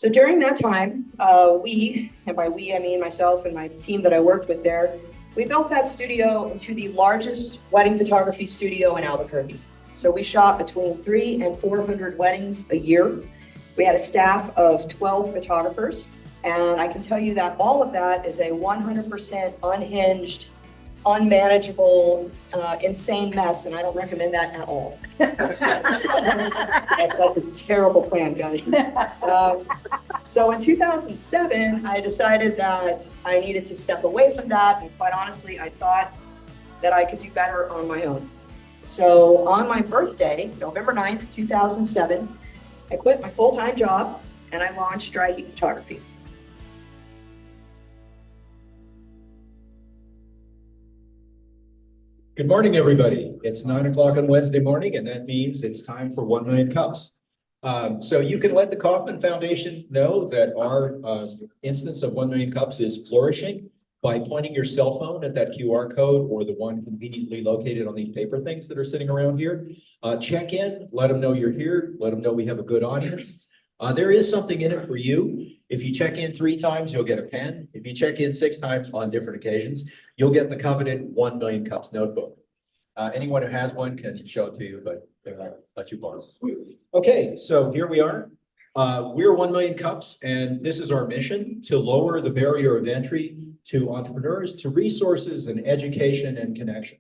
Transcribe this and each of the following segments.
So during that time, and by we, I mean myself and my team that I worked with there, we built that studio into the largest wedding photography studio in Albuquerque. So we shot between 300 and 400 weddings a year. We had a staff of 12 photographers, and I can tell you that all of that is a 100% unhinged, unmanageable, insane mess, and I don't recommend that at all. That's a terrible plan, guys. So in 2007, I decided that I needed to step away from that, and quite honestly, I thought that I could do better on my own. So on my birthday, November 9th, 2007, I quit my full-time job and I launched Dry Heat Photography. Good morning, everybody. It's 9 o'clock on Wednesday morning, and that means it's time for 1 Million Cups. So you can let the Kauffman Foundation know that our instance of 1 Million Cups is flourishing by pointing your cell phone at that QR code or the one conveniently located on these paper things that are sitting around here. Check in, let them know you're here, let them know we have a good audience. There is something in it for you. If you check in 3 times, you'll get a pen. If you check in 6 times on different occasions, you'll get the coveted 1 Million Cups notebook. Anyone who has one can show it to you, but they won't let you borrow. Okay, so here we are. We're 1 Million Cups, and this is our mission: to lower the barrier of entry to entrepreneurs, to resources and education and connection.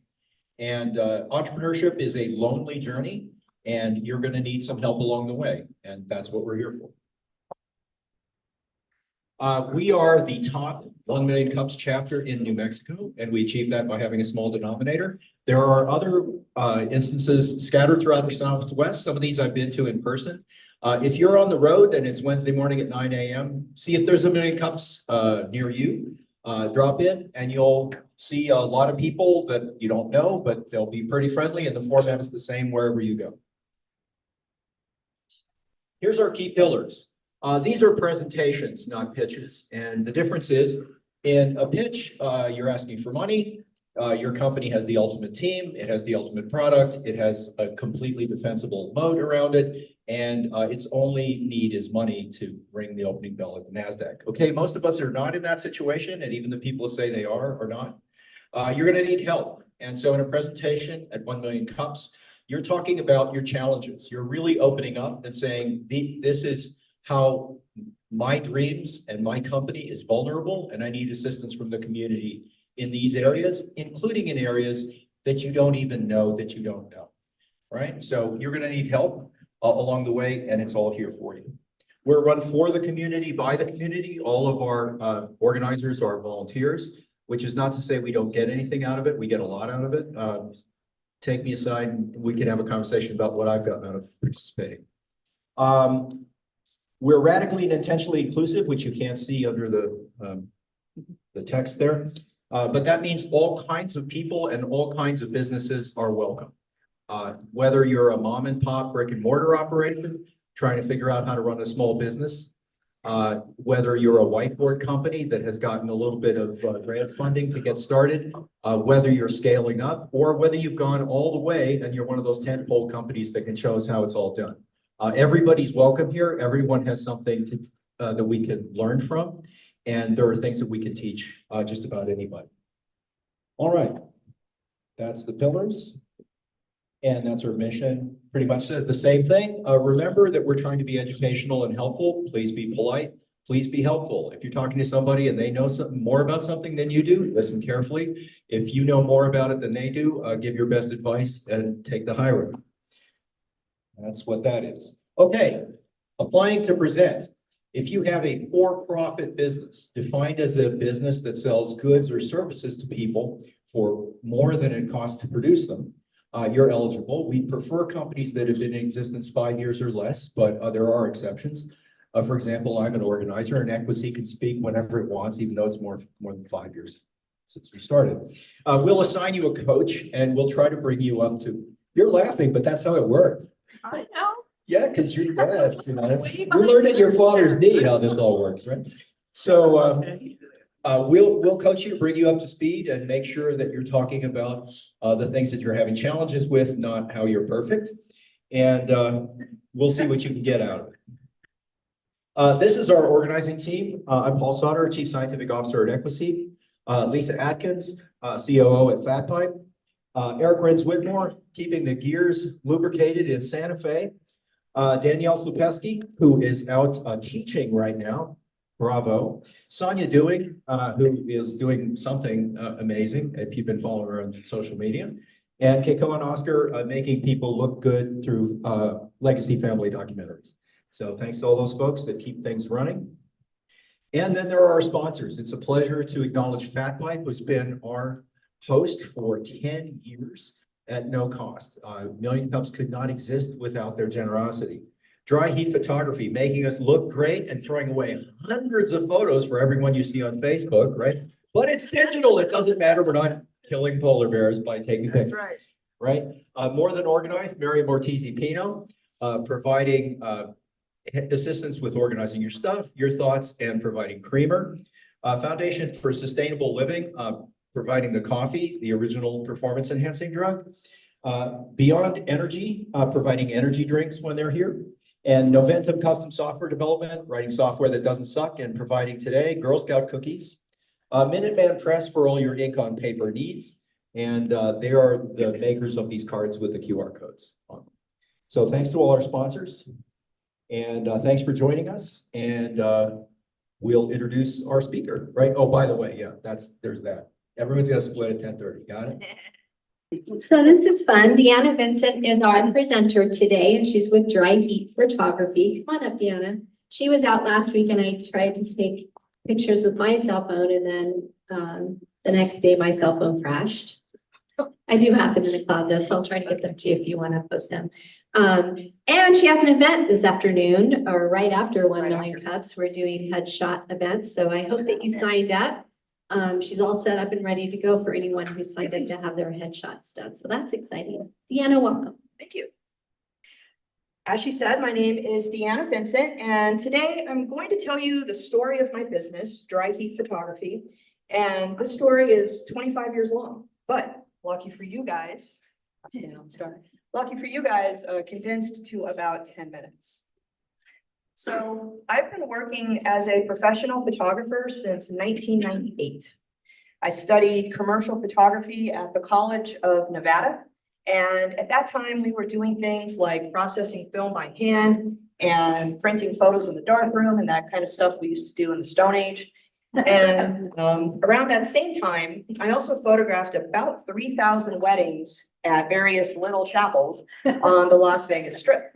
And entrepreneurship is a lonely journey, and you're going to need some help along the way, and that's what we're here for. We are the top 1 Million Cups chapter in New Mexico, and we achieved that by having a small denominator. There are other instances scattered throughout the Southwest. Some of these I've been to in person. If you're on the road and it's Wednesday morning at 9 a.m., see if there's a Million Cups near you. Drop in and you'll see a lot of people that you don't know, but they'll be pretty friendly, and the format is the same wherever you go. Here's our key pillars. These are presentations, not pitches. And the difference is, in a pitch, you're asking for money. Your company has the ultimate team. It has the ultimate product. It has a completely defensible moat around it. And its only need is money to ring the opening bell at the NASDAQ. Okay, most of us are not in that situation. And even the people who say they are not. You're going to need help. And so in a presentation at 1 Million Cups, you're talking about your challenges. You're really opening up and saying, this is how my dreams and my company is vulnerable, and I need assistance from the community in these areas, including in areas that you don't even know that you don't know, right? So you're going to need help along the way, and it's all here for you. We're run for the community, by the community. All of our organizers are volunteers, which is not to say we don't get anything out of it. We get a lot out of it. Take me aside and we can have a conversation about what I've gotten out of participating. We're radically and intentionally inclusive, which you can't see under the text there. But that means all kinds of people and all kinds of businesses are welcome. Whether you're a mom and pop brick and mortar operation, trying to figure out how to run a small business, whether you're a whiteboard company that has gotten a little bit of grant funding to get started, whether you're scaling up, or whether you've gone all the way and you're one of those tentpole companies that can show us how it's all done. Everybody's welcome here. Everyone has something that we can learn from, and there are things that we can teach just about anybody. All right, that's the pillars, and that's our mission. Pretty much says the same thing. Remember that we're trying to be educational and helpful. Please be polite. Please be helpful. If you're talking to somebody and they know something more about something than you do, listen carefully. If you know more about it than they do, give your best advice and take the high road. That's what that is. Okay, applying to present. If you have a for-profit business defined as a business that sells goods or services to people for more than it costs to produce them, you're eligible. We prefer companies that have been in existence 5 years or less, but there are exceptions. For example, I'm an organizer, and Equisy can speak whenever it wants, even though it's more than 5 years since we started. We'll assign you a coach, and we'll try to bring you up to. You're laughing, but that's how it works. I know. Yeah, because you're dad, you know. You learned at your father's knee how this all works, right? So we'll coach you, bring you up to speed, and make sure that you're talking about the things that you're having challenges with, not how you're perfect. And we'll see what you can get out of it. This is our organizing team. I'm Paul Sauter, Chief Scientific Officer at Equisy. Lisa Atkins, COO at Fat Pipe. Eric Renz Whitmore, keeping the gears lubricated in Santa Fe. Danielle Slupeski, who is out teaching right now. Bravo. Sonia Dewing, who is doing something amazing, if you've been following her on social media. And Keiko and Oscar making people look good through legacy family documentaries. So thanks to all those folks that keep things running. And then there are our sponsors. It's a pleasure to acknowledge Fat Pipe, who's been our host for 10 years at no cost. Million Cups could not exist without their generosity. Dry Heat Photography, making us look great and throwing away hundreds of photos for everyone you see on Facebook, right? But it's digital. It doesn't matter. We're not killing polar bears by taking pictures. That's right. Right? More Than Organized, Mary Mortisi Pino, providing assistance with organizing your stuff, your thoughts, and providing creamer. Foundation for Sustainable Living, providing the coffee, the original performance enhancing drug. Beyond Energy, providing energy drinks when they're here. And Noventum Custom Software Development, writing software that doesn't suck and providing today Girl Scout cookies. Minuteman Press for all your ink on paper needs. And they are the makers of these cards with the QR codes on them. So thanks to all our sponsors. And thanks for joining us. And we'll introduce our speaker, right? Oh, by the way, yeah, there's that. Everyone's got to split at 10:30. Got it? So this is fun. Deanna Vincent is our presenter today, and she's with Dry Heat Photography. Come on up, Deanna. She was out last week, and I tried to take pictures with my cell phone, and then the next day my cell phone crashed. I do have them in the cloud though, so I'll try to get them to you if you want to post them. And she has an event this afternoon, or right after 1 Million Cups. We're doing headshot events, so I hope that you signed up. She's all set up and ready to go for anyone who's signed up to have their headshots done. So that's exciting. Deanna, welcome. Thank you. As she said, my name is Deanna Vincent, and today I'm going to tell you the story of my business, Dry Heat Photography. And this story is 25 years long, but lucky for you guys, condensed to about 10 minutes. So I've been working as a professional photographer since 1998. I studied commercial photography at the College of Nevada. And at that time, we were doing things like processing film by hand and printing photos in the darkroom and that kind of stuff we used to do in the Stone Age. And around that same time, I also photographed about 3,000 weddings at various little chapels on the Las Vegas Strip.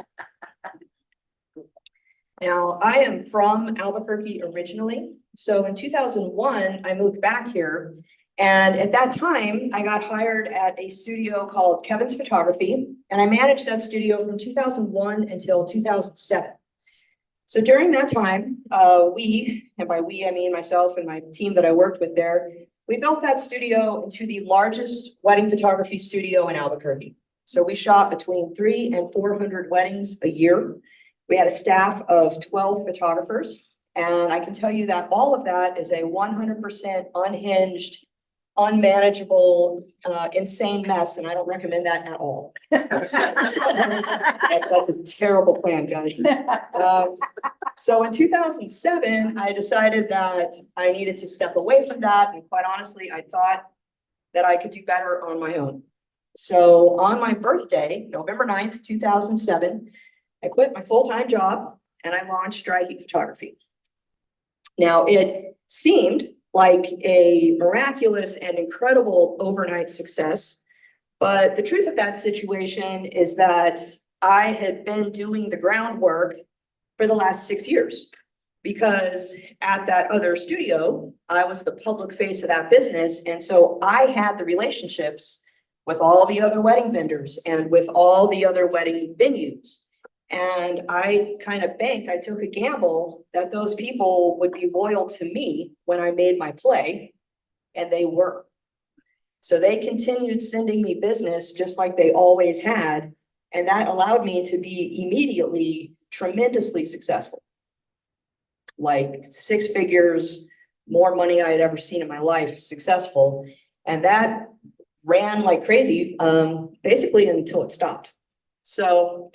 Now, I am from Albuquerque originally. So in 2001, I moved back here. And at that time, I got hired at a studio called Kevin's Photography. And I managed that studio from 2001 until 2007. So during that time, and by we, I mean myself and my team that I worked with there, we built that studio into the largest wedding photography studio in Albuquerque. So we shot between 300 and 400 weddings a year. We had a staff of 12 photographers, and I can tell you that all of that is a 100% unhinged, unmanageable, insane mess, and I don't recommend that at all. That's a terrible plan, guys. So in 2007, I decided that I needed to step away from that, and quite honestly, I thought that I could do better on my own. So on my birthday, November 9th, 2007, I quit my full-time job and I launched Dry Heat Photography. Now, it seemed like a miraculous and incredible overnight success, but the truth of that situation is that I had been doing the groundwork for the last 6 years, because at that other studio, I was the public face of that business. And so I had the relationships with all the other wedding vendors and with all the other wedding venues. And I kind of banked, I took a gamble that those people would be loyal to me when I made my play, and they were. So they continued sending me business just like they always had. And that allowed me to be immediately tremendously successful. Like 6 figures, more money I had ever seen in my life, successful. And that ran like crazy, basically until it stopped. So,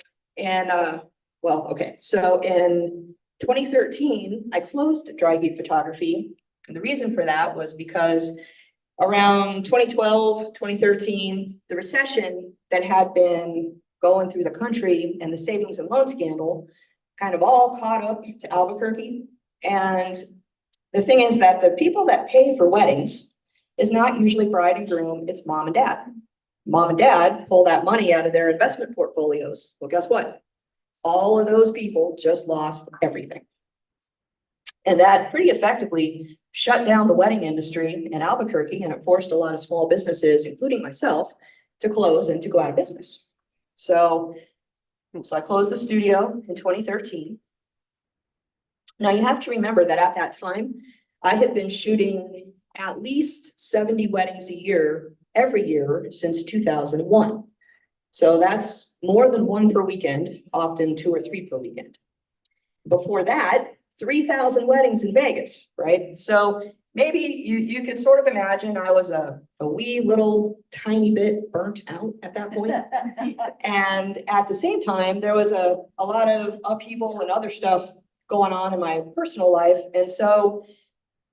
so in 2013, I closed dry heat photography. And the reason for that was because around 2012, 2013, the recession that had been going through the country and the savings and loan scandal kind of all caught up to Albuquerque. And the thing is that the people that pay for weddings is not usually bride and groom, it's mom and dad. Mom and dad pull that money out of their investment portfolios. Well, guess what? All of those people just lost everything. And that pretty effectively shut down the wedding industry in Albuquerque, and it forced a lot of small businesses, including myself, to close and to go out of business. So I closed the studio in 2013. Now you have to remember that at that time, I had been shooting at least 70 weddings a year, every year since 2001. So that's more than one per weekend, often 2 or 3 per weekend. Before that, 3,000 weddings in Vegas, right? So maybe you can sort of imagine I was a wee little tiny bit burnt out at that point. And at the same time, there was a lot of upheaval and other stuff going on in my personal life. And so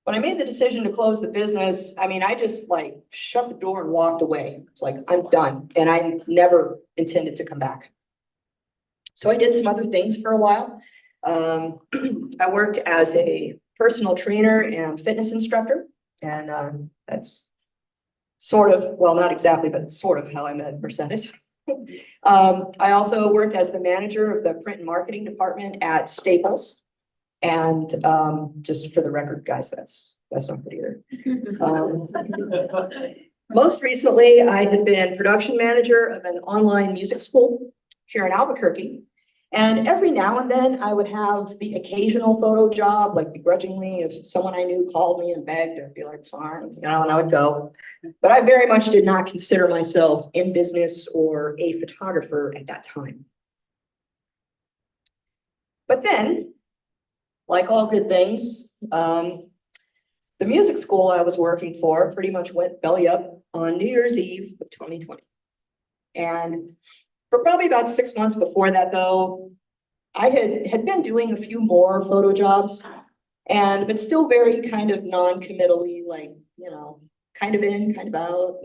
when I made the decision to close the business, I mean, I just like shut the door and walked away. It's like, I'm done. And I never intended to come back. So I did some other things for a while. I worked as a personal trainer and fitness instructor. And that's sort of, well, not exactly, but sort of how I met Mercedes. I also worked as the manager of the print and marketing department at Staples. And just for the record, guys, that's not good either. Most recently, I had been production manager of an online music school here in Albuquerque. And every now and then I would have the occasional photo job, like begrudgingly, if someone I knew called me and begged, I'd be like, fine, and I would go. But I very much did not consider myself in business or a photographer at that time. But then, like all good things, the music school I was working for pretty much went belly up on New Year's Eve of 2020. And for probably about 6 months before that, though, I had been doing a few more photo jobs, but still very kind of non-committally, like, kind of in, kind of out.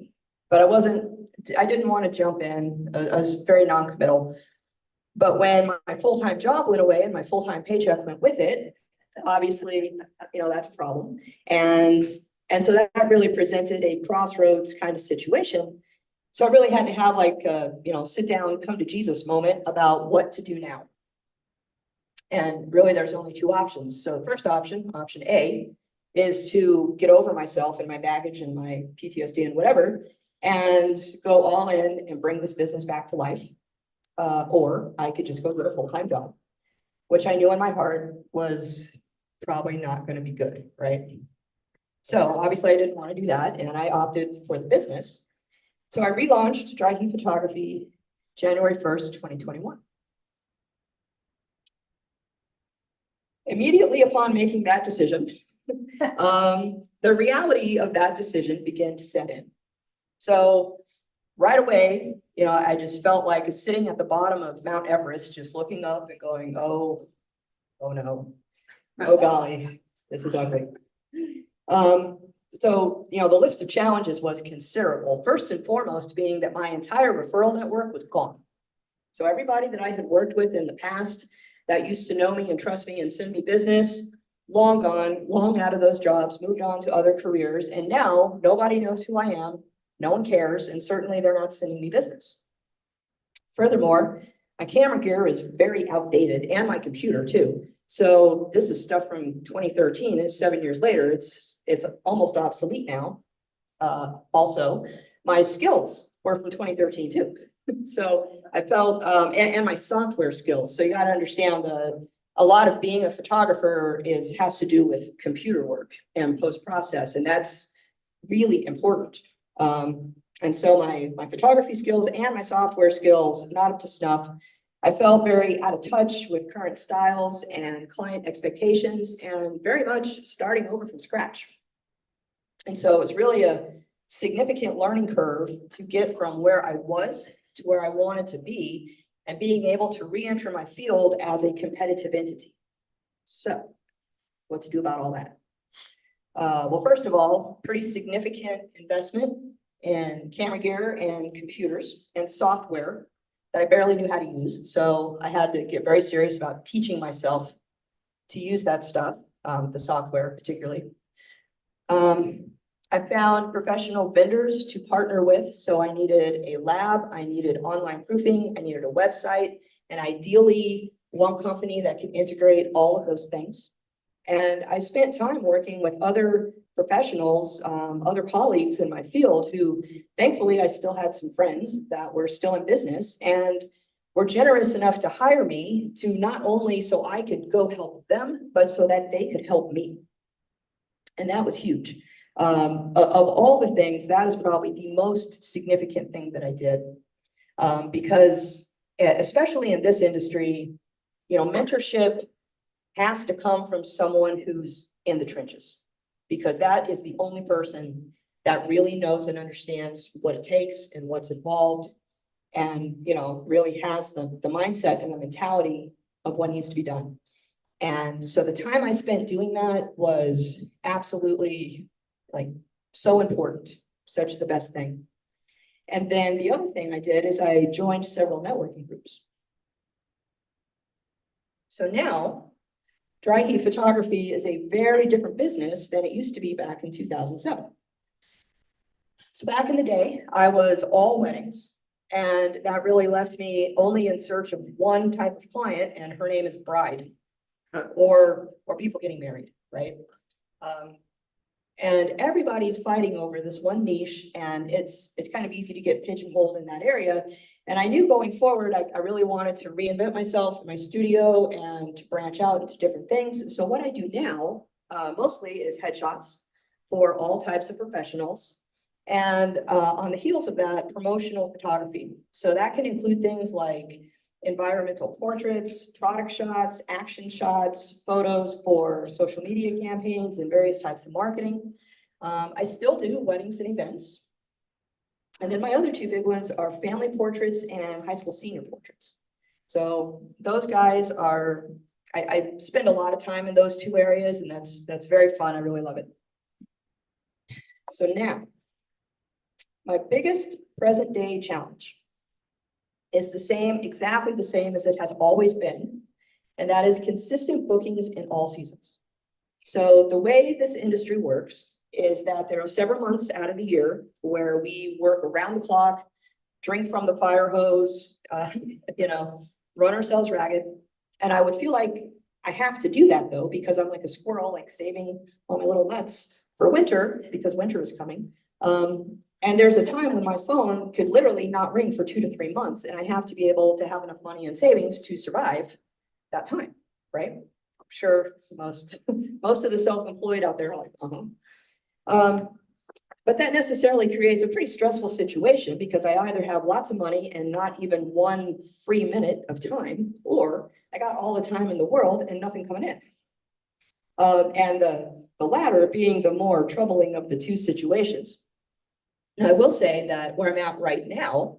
But I didn't want to jump in. I was very non-committal. But when my full-time job went away and my full-time paycheck went with it, obviously, that's a problem. And so that really presented a crossroads kind of situation. So I really had to have like a, sit down, come to Jesus moment about what to do now. And really there's only 2 options. So the first option A, is to get over myself and my baggage and my PTSD and whatever, and go all in and bring this business back to life. Or I could just go get a full-time job, which I knew in my heart was probably not going to be good, right? So obviously I didn't want to do that, and I opted for the business. So I relaunched Dry Heat Photography January 1st, 2021. Immediately upon making that decision, the reality of that decision began to set in. So right away, I just felt like sitting at the bottom of Mount Everest, just looking up and going, oh no, oh golly, this is ugly. So, the list of challenges was considerable. First and foremost being that my entire referral network was gone. So everybody that I had worked with in the past that used to know me and trust me and send me business, long gone, long out of those jobs, moved on to other careers. And now nobody knows who I am. No one cares. And certainly they're not sending me business. Furthermore, my camera gear is very outdated, and my computer too. So this is stuff from 2013. It's 7 years later. It's almost obsolete now. Also, my skills were from 2013 too. So I felt, and my software skills. So you got to understand a lot of being a photographer has to do with computer work and post-process, and that's really important. And so my photography skills and my software skills, not up to snuff. I felt very out of touch with current styles and client expectations, and very much starting over from scratch. And so it's really a significant learning curve to get from where I was to where I wanted to be, and being able to re-enter my field as a competitive entity. So what to do about all that? Well, first of all, pretty significant investment in camera gear and computers and software that I barely knew how to use. So I had to get very serious about teaching myself to use that stuff, the software particularly. I found professional vendors to partner with. So I needed a lab, I needed online proofing, I needed a website, and ideally one company that could integrate all of those things. And I spent time working with other professionals, other colleagues in my field who, thankfully, I still had some friends that were still in business and were generous enough to hire me to not only so I could go help them, but so that they could help me. And that was huge. Of all the things, that is probably the most significant thing that I did. Because especially in this industry, you know, mentorship has to come from someone who's in the trenches, because that is the only person that really knows and understands what it takes and what's involved, and, you know, really has the mindset and the mentality of what needs to be done. And so the time I spent doing that was absolutely like so important, such the best thing. And then the other thing I did is I joined several networking groups. So now dry heat photography is a very different business than it used to be back in 2007. So back in the day, I was all weddings, and that really left me only in search of one type of client, and her name is bride, or people getting married, right? And everybody's fighting over this one niche, and it's kind of easy to get pigeonholed in that area. And I knew going forward, I really wanted to reinvent myself in my studio and to branch out into different things. So what I do now, mostly is headshots for all types of professionals. And on the heels of that, promotional photography. So that can include things like environmental portraits, product shots, action shots, photos for social media campaigns and various types of marketing. I still do weddings and events. And then my other two big ones are family portraits and high school senior portraits. So those guys are, I spend a lot of time in those two areas, and that's very fun. I really love it. So now, my biggest present day challenge is exactly the same as it has always been, and that is consistent bookings in all seasons. So the way this industry works is that there are several months out of the year where we work around the clock, drink from the fire hose, you know, run ourselves ragged. And I would feel like I have to do that though, because I'm like a squirrel, like saving all my little nuts for winter, because winter is coming. And there's a time when my phone could literally not ring for 2 to 3 months, and I have to be able to have enough money in savings to survive that time, right? I'm sure most of the self-employed out there are like, but that necessarily creates a pretty stressful situation, because I either have lots of money and not even one free minute of time, or I got all the time in the world and nothing coming in. And the latter being the more troubling of the two situations. Now, I will say that where I'm at right now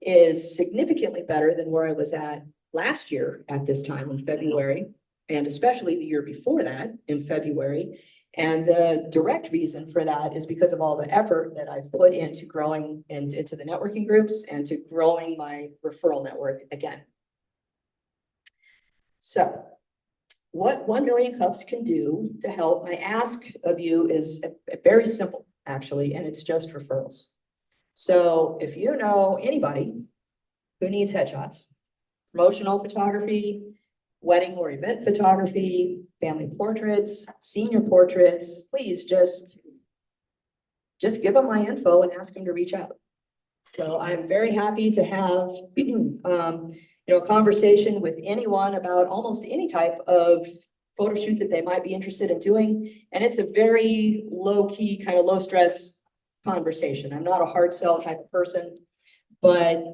is significantly better than where I was at last year at this time in February, and especially the year before that in February. And the direct reason for that is because of all the effort that I've put into growing into the networking groups and to growing my referral network again. So what 1 Million Cups can do to help, my ask of you is very simple, actually, and it's just referrals. So if you know anybody who needs headshots, promotional photography, wedding or event photography, family portraits, senior portraits, please just give them my info and ask them to reach out. So I'm very happy to have a conversation with anyone about almost any type of photo shoot that they might be interested in doing. And it's a very low key, kind of low stress conversation. I'm not a hard sell type of person, but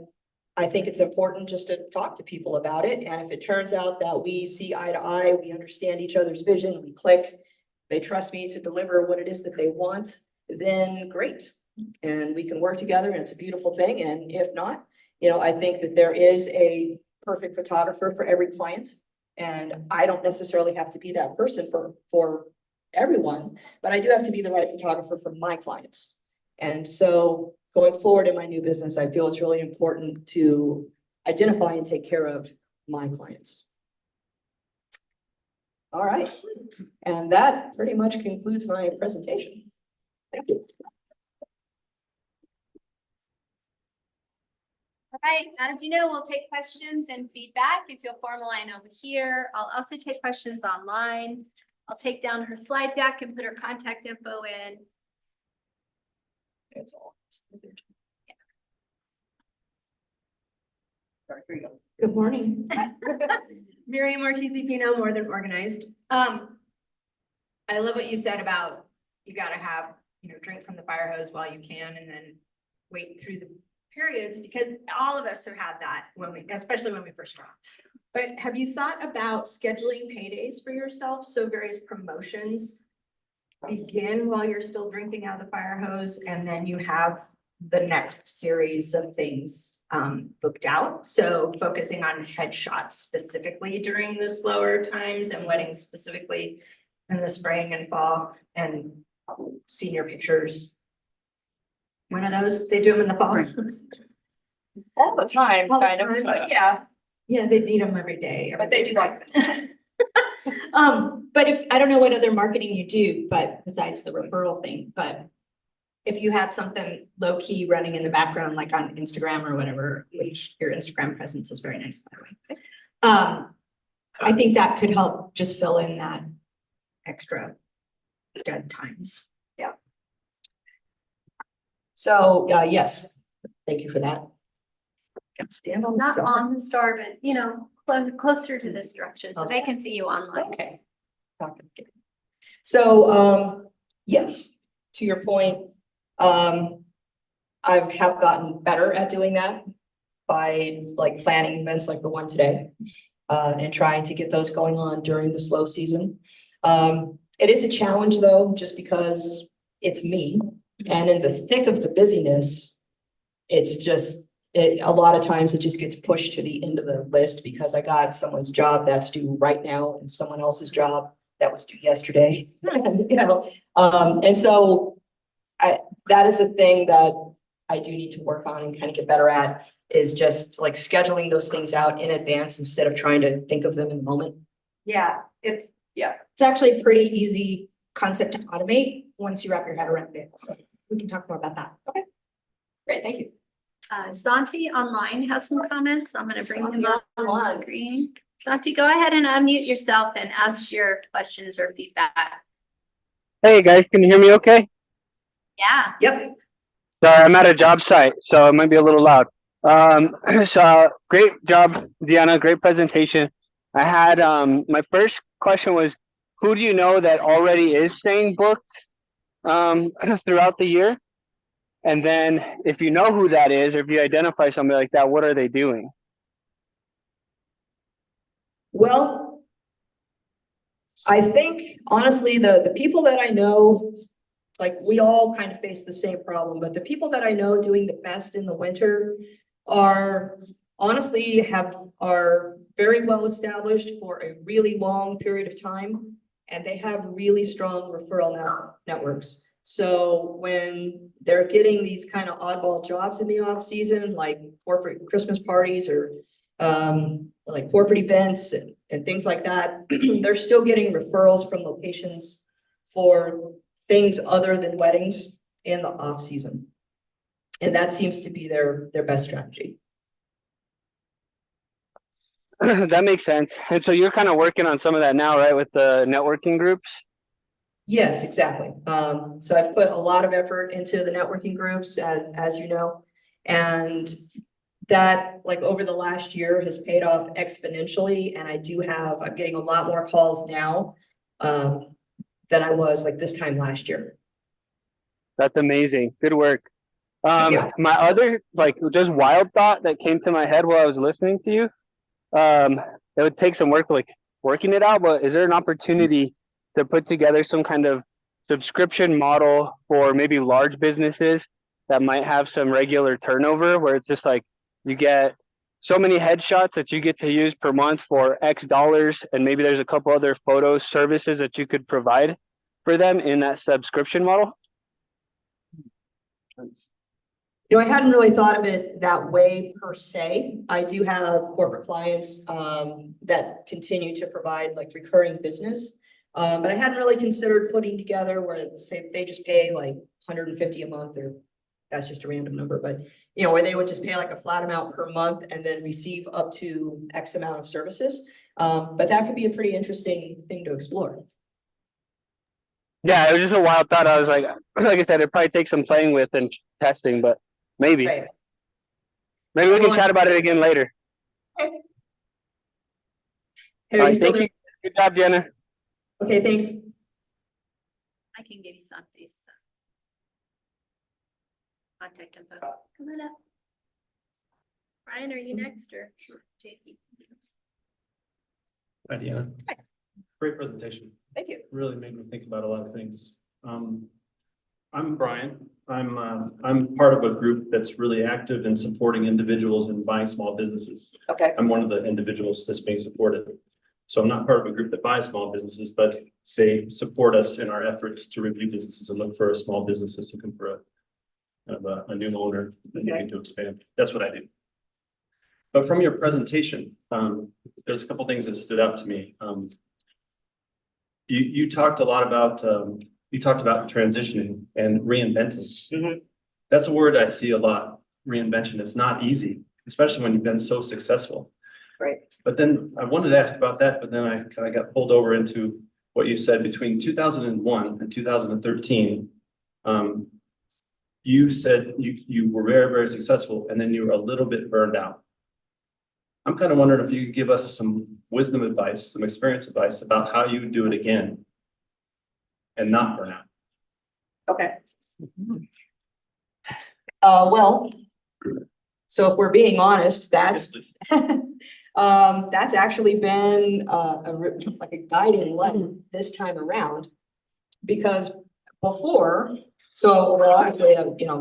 I think it's important just to talk to people about it. And if it turns out that we see eye to eye, we understand each other's vision, we click, they trust me to deliver what it is that they want, then great. And we can work together, and it's a beautiful thing. And if not, I think that there is a perfect photographer for every client. And I don't necessarily have to be that person for everyone, but I do have to be the right photographer for my clients. And so going forward in my new business, I feel it's really important to identify and take care of my clients. All right, and that pretty much concludes my presentation. Thank you. All right, as you know, we'll take questions and feedback. If you'll form a line over here, I'll also take questions online. I'll take down her slide deck and put her contact info in. That's all. Sorry, here you go. Good morning. Miriam Ortiz-Pino, More Than Organized. I love what you said about you gotta have, drink from the fire hose while you can and then wait through the periods, because all of us have had that especially when we first start. But have you thought about scheduling paydays for yourself? So various promotions begin while you're still drinking out of the fire hose, and then you have the next series of things booked out. So focusing on headshots specifically during the slower times and weddings specifically in the spring and fall, and senior pictures. One of those, they do them in the fall. All the time, All the kind of, time. but yeah, Yeah, they need them every day. but they do like it. But if, I don't know what other marketing you do, but besides the referral thing, but if you had something low key running in the background, like on Instagram or whatever, which your Instagram presence is very nice, by the way. I think that could help just fill in that extra dead times. So, yes, thank you for that. Got to stand on the Not star. on the star, but closer to this direction so they can see you online. Okay. Not gonna get it. So, yes, to your point, I have gotten better at doing that by like planning events like the one today, and trying to get those going on during the slow season. It is a challenge though, just because it's me, and in the thick of the busyness, it's just, a lot of times it just gets pushed to the end of the list because I got someone's job that's due right now and someone else's job that was due yesterday. And so that is a thing that I do need to work on and kind of get better at, is just like scheduling those things out in advance instead of trying to think of them in the moment. Yeah, it's actually a pretty easy concept to automate once you wrap your head around it. So we can talk more about that. Okay. Great, thank you. Santi online has some comments. I'm gonna bring him Santi up on online. screen. Santi, go ahead and unmute yourself and ask your questions or feedback. Hey guys, can you hear me okay? Yeah. Yep. Sorry, I'm at a job site, so it might be a little loud. So great job, Deanna, great presentation. I had, my first question was, who do you know that already is staying booked throughout the year? And then if you know who that is, or if you identify somebody like that, what are they doing? Well, I think honestly, the people that I know, like we all kind of face the same problem, but the people that I know doing the best in the winter are honestly are very well established for a really long period of time. And they have really strong referral networks. So when they're getting these kind of oddball jobs in the off season, like corporate Christmas parties or like corporate events and things like that, they're still getting referrals from locations for things other than weddings in the off season. And that seems to be their best strategy. That makes sense. And so you're kind of working on some of that now, right, with the networking groups? Yes, exactly. So I've put a lot of effort into the networking groups, as you know, and that like over the last year has paid off exponentially. And I'm getting a lot more calls now than I was like this time last year. That's amazing. Good work. Yeah. My other like just wild thought that came to my head while I was listening to you, it would take some work like working it out, but is there an opportunity to put together some kind of subscription model for maybe large businesses that might have some regular turnover, where it's just like you get so many headshots that you get to use per month for X dollars, and maybe there's a couple other photo services that you could provide for them in that subscription model? You know, I hadn't really thought of it that way per se. I do have corporate clients that continue to provide like recurring business. But I hadn't really considered putting together where say they just pay like 150 a month, or that's just a random number, but you know, where they would just pay like a flat amount per month and then receive up to X amount of services. But that could be a pretty interesting thing to explore. Yeah, it was just a wild thought. I was like I said, it probably takes some playing with and testing, but maybe. Right. Maybe we can Well, chat about it again later. Hey, All are you right, still thank there? you. Good job, Jenna. Okay, thanks. I can give you Santi's contact info. Come on up. Brian, are you next or? Sure. JP. Hi, Deanna. Hi. Great presentation. Thank you. Really made me think about a lot of things. I'm Brian. I'm part of a group that's really active in supporting individuals and buying small businesses. Okay. I'm one of the individuals that's being supported. So I'm not part of a group that buys small businesses, but they support us in our efforts to review businesses and look for small businesses looking for a new owner and looking to expand. That's what I do. But from your presentation, there's a couple things that stood out to me. You talked a lot about transitioning and reinventing. Mhm. That's a word I see a lot. Reinvention. It's not easy, especially when you've been so successful. Right. But then I wanted to ask about that, but then I kind of got pulled over into what you said between 2001 and 2013. You said you were very, very successful, and then you were a little bit burned out. I'm kind of wondering if you could give us some wisdom advice, some experience advice about how you would do it again and not burn out. Okay. Well, so if we're being honest, Yes, that's please. that's actually been like a guiding light this time around. Because before, so we're obviously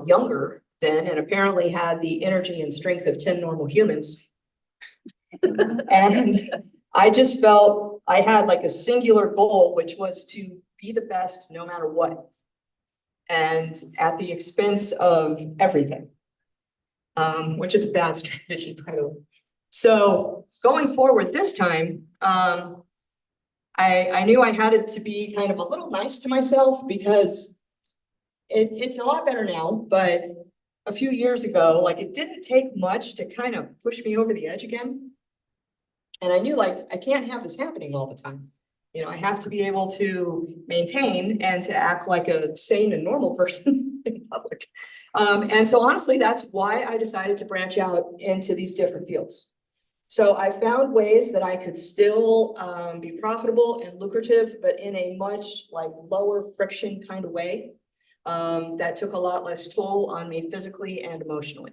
younger then, and apparently had the energy and strength of 10 normal humans. And I just felt I had like a singular goal, which was to be the best no matter what, and at the expense of everything, which is a bad strategy, by the way. So going forward this time, I knew I had it to be kind of a little nice to myself, because it's a lot better now, but a few years ago, like it didn't take much to kind of push me over the edge again. And I knew like, I can't have this happening all the time. You know, I have to be able to maintain and to act like a sane and normal person in public. And so honestly, that's why I decided to branch out into these different fields. So I found ways that I could still be profitable and lucrative, but in a much like lower friction kind of way that took a lot less toll on me physically and emotionally.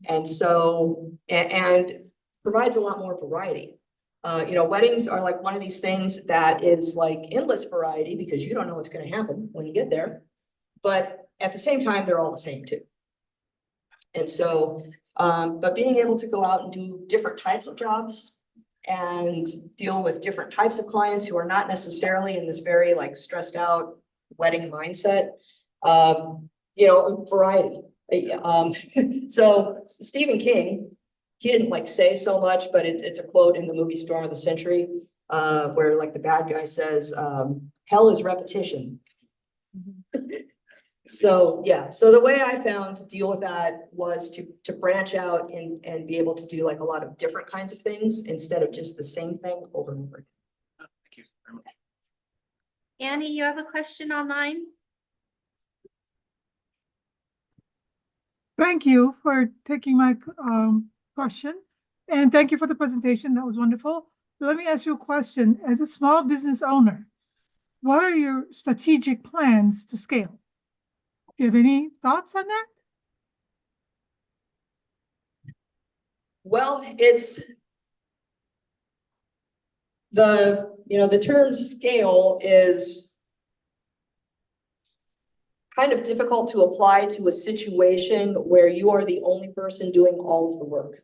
And so, and provides a lot more variety. Weddings are like one of these things that is like endless variety, because you don't know what's going to happen when you get there. But at the same time, they're all the same too. And so, but being able to go out and do different types of jobs and deal with different types of clients who are not necessarily in this very like stressed out wedding mindset, variety. So Stephen King, he didn't like say so much, but it's a quote in the movie Storm of the Century, where like the bad guy says, hell is repetition. So, yeah, so the way I found to deal with that was to branch out and be able to do like a lot of different kinds of things instead of just the same thing over and over again. Thank you very much. Annie, you have a question online? Thank you for taking my question, and thank you for the presentation. That was wonderful. Let me ask you a question. As a small business owner, what are your strategic plans to scale? Do you have any thoughts on that? Well, it's the term scale is kind of difficult to apply to a situation where you are the only person doing all of the work.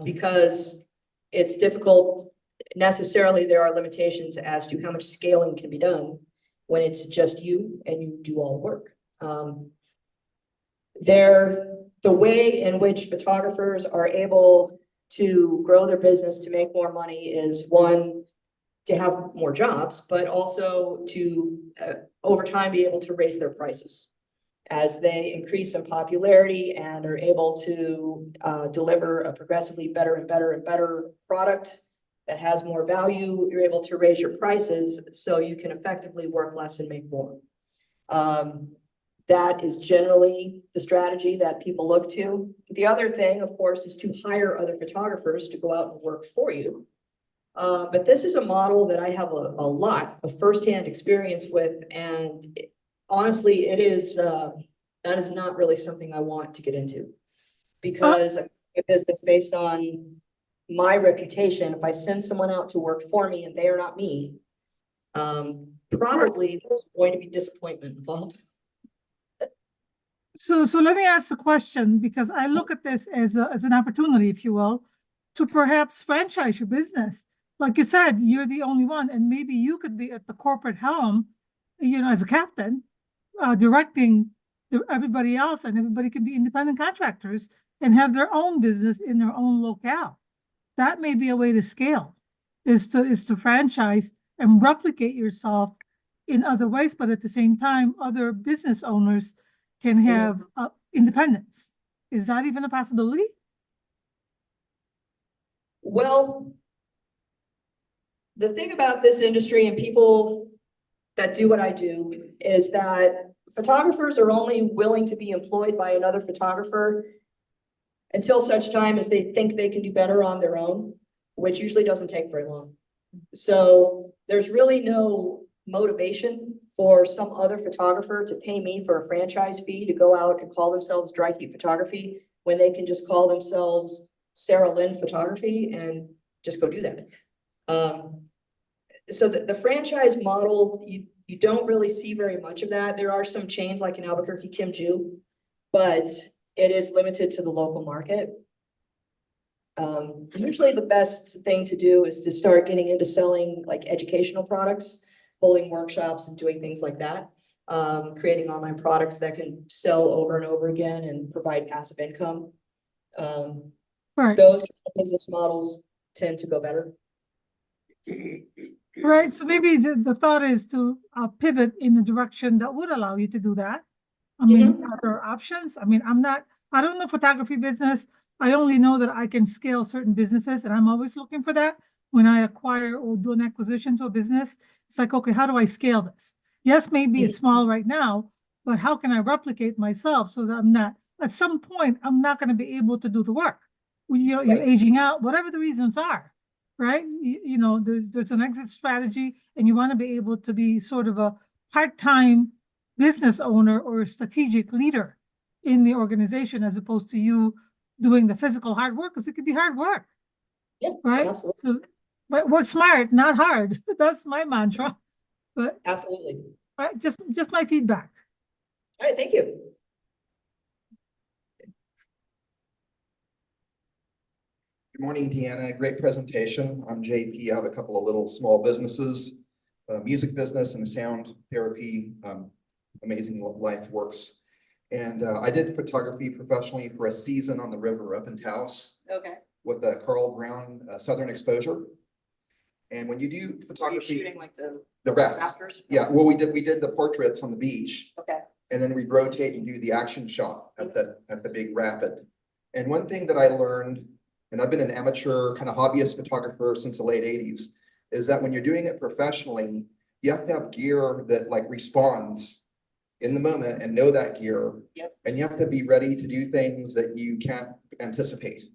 because it's difficult. Necessarily, there are limitations as to how much scaling can be done when it's just you and you do all the work. The way in which photographers are able to grow their business to make more money is one, to have more jobs, but also to over time be able to raise their prices as they increase in popularity and are able to deliver a progressively better and better and better product that has more value. You're able to raise your prices so you can effectively work less and make more. That is generally the strategy that people look to. The other thing, of course, is to hire other photographers to go out and work for you. But this is a model that I have a lot of firsthand experience with, and honestly, it is that is not really something I want to get into, because a business based on my reputation, if I send someone out to work for me and they are not me, probably there's going to be disappointment involved. So let me ask the question, because I look at this as an opportunity, if you will, to perhaps franchise your business. Like you said, you're the only one, and maybe you could be at the corporate helm, as a captain, directing everybody else, and everybody can be independent contractors and have their own business in their own locale. That may be a way to scale, is to franchise and replicate yourself in other ways, but at the same time, other business owners can have independence. Is that even a possibility? Well, the thing about this industry and people that do what I do is that photographers are only willing to be employed by another photographer until such time as they think they can do better on their own, which usually doesn't take very long. So there's really no motivation for some other photographer to pay me for a franchise fee to go out and call themselves Dry Heat Photography when they can just call themselves Sarah Lynn Photography and just go do that. So the franchise model, you don't really see very much of that. There are some chains like in Albuquerque, Kim Ju, but it is limited to the local market. Usually the best thing to do is to start getting into selling like educational products, holding workshops and doing things like that. Creating online products that can sell over and over again and provide passive income. Right. Those kind of business models tend to go better. Right. So maybe the thought is to pivot in the direction that would allow you to do that. I mean, are there options? I mean, I don't know photography business. I only know that I can scale certain businesses, and I'm always looking for that. When I acquire or do an acquisition to a business, it's like, okay, how do I scale this? Yes, maybe it's small right now, but how can I replicate myself so that I'm not, at some point, I'm not going to be able to do the work. You're aging out, whatever the reasons are, right? There's an exit strategy, and you want to be able to be sort of a part-time business owner or a strategic leader in the organization, as opposed to you doing the physical hard work, because it could be hard work. Yeah, right. Absolutely. So, but work smart, not hard. That's my mantra. But Absolutely. right, just my feedback. All right, thank you. Good morning, Deanna. Great presentation. I'm JP. I have a couple of little small businesses, a music business and a sound therapy, Amazing Life Works. And I did photography professionally for a season on the river up in Taos. Okay. With the Carl Brown Southern Exposure. And when you do Are you photography, shooting like the rafts. rafters? Yeah, well, we did the portraits on the beach. Okay. And then we rotate and do the action shot at the big rapid. And one thing that I learned, and I've been an amateur kind of hobbyist photographer since the late 80s, is that when you're doing it professionally, you have to have gear that like responds in the moment and know that gear. Yep. And you have to be ready to do things that you can't anticipate.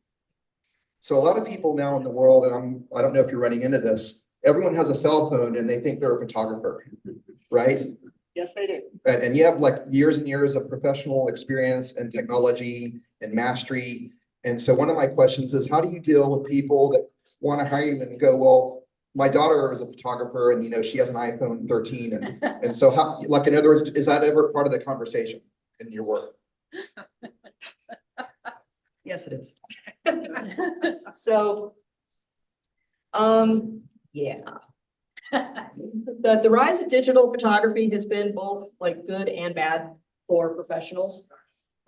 So a lot of people now in the world, and I don't know if you're running into this, everyone has a cell phone and they think they're a photographer, right? Yes, they do. And you have like years and years of professional experience and technology and mastery. And so one of my questions is, how do you deal with people that want to hire you and go, well, my daughter is a photographer and she has an iPhone 13. And so how, like, in other words, is that ever part of the conversation in your work? Yes, it is. So, yeah. The rise of digital photography has been both like good and bad for professionals.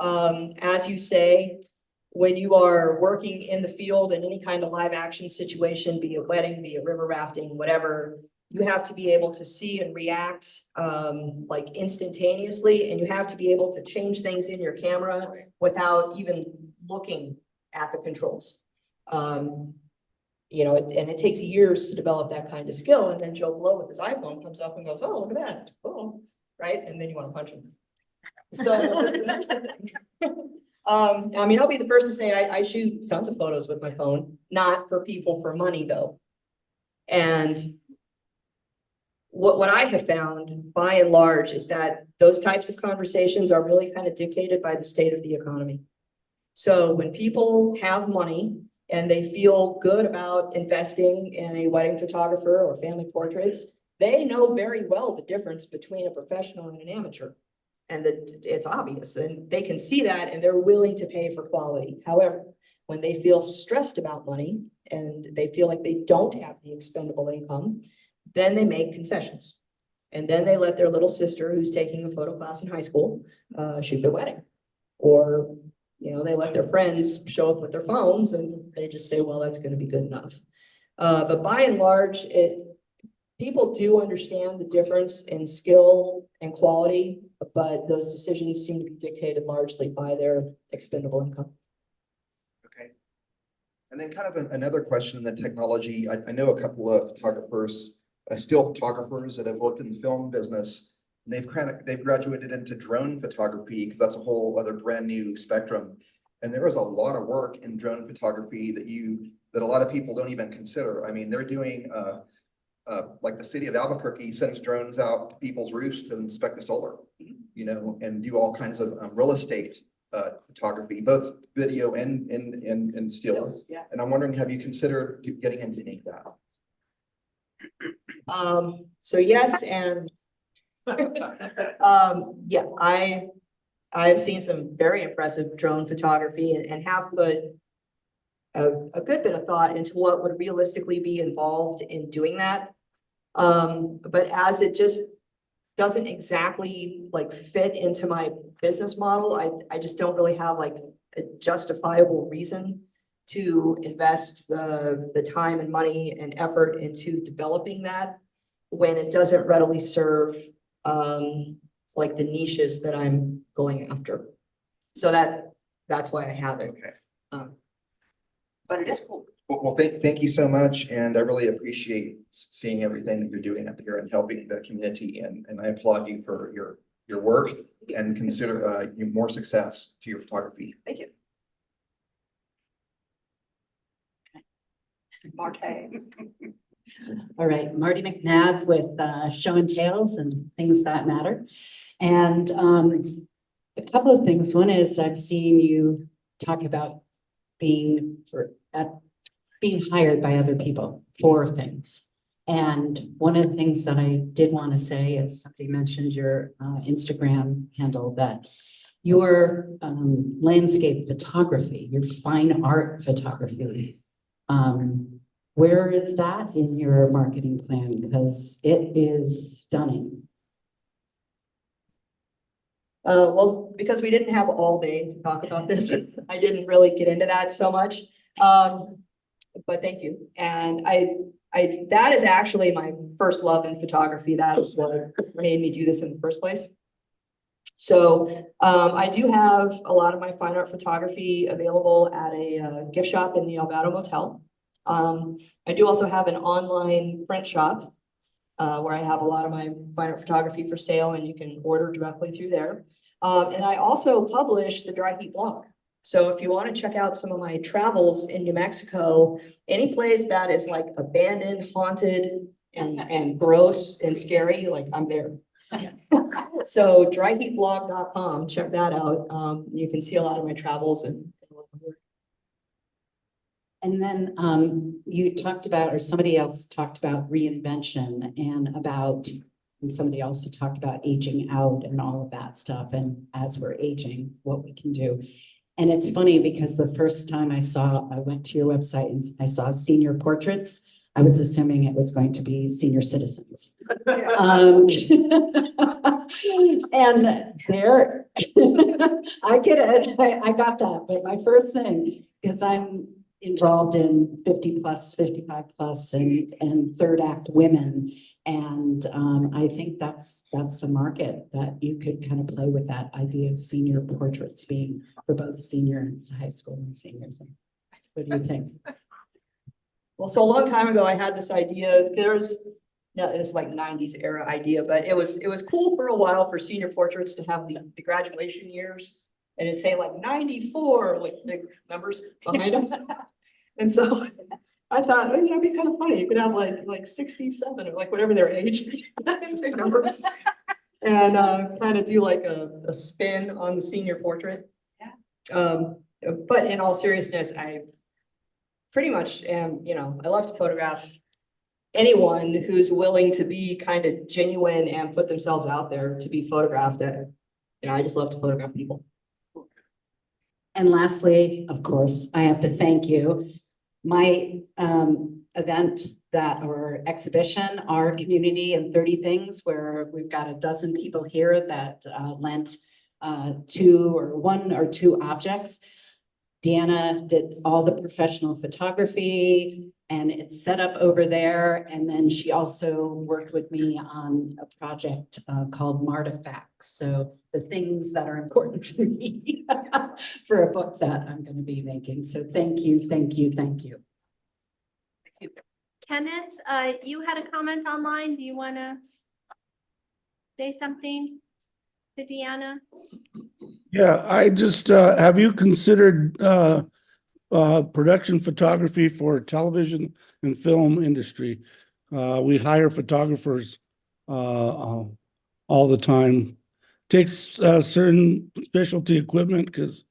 As you say, when you are working in the field in any kind of live action situation, be it wedding, be it river rafting, whatever, you have to be able to see and react like instantaneously, and you have to be able to change things in your camera without even looking at the controls. You know, and it takes years to develop that kind of skill. And then Joe Blow with his iPhone comes up and goes, "Oh, look at that. Oh," right? And then you want to punch him. So there's the thing. I mean, I'll be the first to say I shoot tons of photos with my phone, not for people for money though. And what I have found by and large is that those types of conversations are really kind of dictated by the state of the economy. So when people have money and they feel good about investing in a wedding photographer or family portraits, they know very well the difference between a professional and an amateur. And that it's obvious, and they can see that, and they're willing to pay for quality. However, when they feel stressed about money and they feel like they don't have the expendable income, then they make concessions. And then they let their little sister, who's taking a photo class in high school, shoot their wedding. Or, you know, they let their friends show up with their phones and they just say, well, that's going to be good enough. But by and large, people do understand the difference in skill and quality, but those decisions seem to be dictated largely by their expendable income. Okay. And then kind of another question in the technology. I know a couple of photographers, still photographers that have worked in the film business. And they've graduated into drone photography because that's a whole other brand new spectrum. And there is a lot of work in drone photography that a lot of people don't even consider. I mean, they're doing like the city of Albuquerque sends drones out to people's roofs to inspect the solar, you know, and do all kinds of real estate photography, both video and stills. Yeah. And I'm wondering, have you considered getting into any of that? So yes, and yeah, I've seen some very impressive drone photography and have put a good bit of thought into what would realistically be involved in doing that. But as it just doesn't exactly like fit into my business model, I just don't really have like a justifiable reason to invest the time and money and effort into developing that when it doesn't readily serve like the niches that I'm going after. So that's why I have it. Okay. But it is cool. Well, thank you so much. And I really appreciate seeing everything that you're doing up here and helping the community. And I applaud you for your work and consider you more success to your photography. Thank you. All right, Marty McNabb with Show and Tales and Things That Matter. And a couple of things. One is I've seen you talk about being hired by other people for things. And one of the things that I did want to say is somebody mentioned your Instagram handle, that your landscape photography, your fine art photography, where is that in your marketing plan? Because it is stunning. Well, because we didn't have all day to talk about this, I didn't really get into that so much. But thank you. And that is actually my first love in photography. That is what made me do this in the first place. So I do have a lot of my fine art photography available at a gift shop in the Alvaro Motel. I do also have an online print shop where I have a lot of my fine art photography for sale, and you can order directly through there. And I also publish the Dry Heat blog. So if you want to check out some of my travels in New Mexico, any place that is like abandoned, haunted, and gross and scary, like I'm there. So dryheatblog.com, check that out. You can see a lot of my travels and then you talked about, or somebody else talked about reinvention and somebody also talked about aging out and all of that stuff. And as we're aging, what we can do. And it's funny because the first time I went to your website and I saw senior portraits, I was assuming it was going to be senior citizens. And there, I get it, I got that, but my first thing, because I'm involved in 50 plus, 55 plus and third act women. And I think that's a market that you could kind of play with that idea of senior portraits being for both seniors, high school and seniors. What do you think? Well, so a long time ago, I had this idea, it's like nineties era idea, but it was cool for a while for senior portraits to have the graduation years. And it'd say like 94, like big numbers behind them. And so I thought, oh, that'd be kind of funny. You could have like 67 or like whatever their age, same number. And kind of do like a spin on the senior portrait. But in all seriousness, I pretty much am, I love to photograph anyone who's willing to be kind of genuine and put themselves out there to be photographed. I just love to photograph people. And lastly, of course, I have to thank you. My event or exhibition, Our Community in 30 Things, where we've got a dozen people here that lent one or two objects. Deanna did all the professional photography and it's set up over there. And then she also worked with me on a project called Martifacts. So the things that are important to me for a book that I'm going to be making. So thank you, thank you, thank you. Kenneth, you had a comment online. Do you want to say something to Deanna? Yeah, I just, have you considered production photography for television and film industry? We hire photographers all the time. Takes certain specialty equipment because